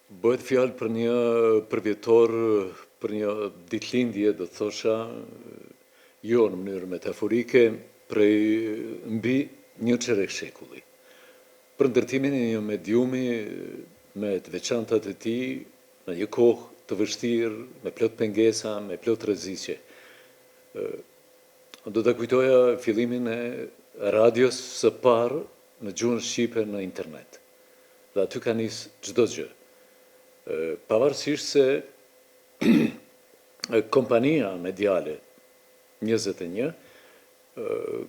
Bëhet fjalë për një përvjetor, për një ditëlindje, do të thosha, jo në mënyrë metaforike, prej mbi një çerek shekulli. Për ndërtimin e një mediumi me të veçantat e tij, në një kohë të vështirë, me plot pengesa, me plot rreziqe. Do të kujtoja fillimin e radios së parë në gjuhën shqipe në internet. Dhe aty ka nisë çdo gjë. Pavarësisht se kompania mediale 21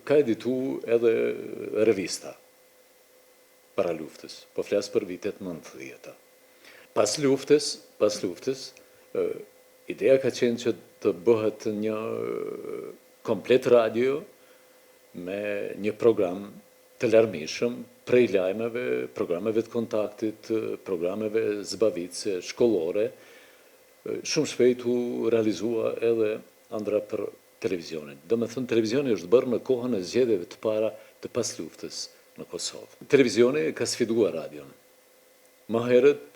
ka editu edhe revista para luftës, po flas për vitet 90-ta. Pas luftës, ideja ka qenë që të bëhet një komplet radio me një program të larmishëm prej lajmeve, programeve të kontaktit, programeve zbavitëse, shkollore, shumë shpejt u realizua edhe ëndra për televizionin. Do me thënë, televizioni është bërë në kohën e zgjedhjeve të para të pas luftës në Kosovë. Televizioni ka sfiduar radion. Më herët,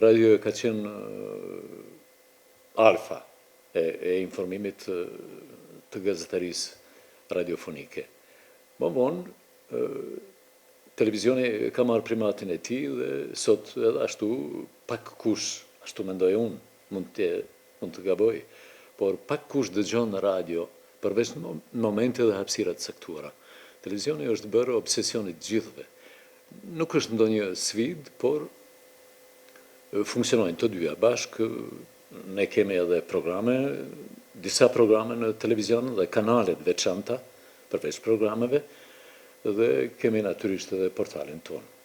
radio ka qenë alfa e informimit të gazetarisë radiofonike. Më vonë, televizioni ka marrë primatin e tij dhe sot edhe ashtu pak kush, ashtu mendoj unë, mund të gaboj, por pak kush dëgjon në radio përveç në momente dhe hapësira të caktuara. Televizioni është bërë obsesionit gjithëve. Nuk është ndonjë sfidë, por funksionojnë të dyja bashkë. Ne kemi edhe programe, disa programe në televizion dhe kanalet veçanta përveç programeve, dhe kemi natyrisht edhe portalin tonë.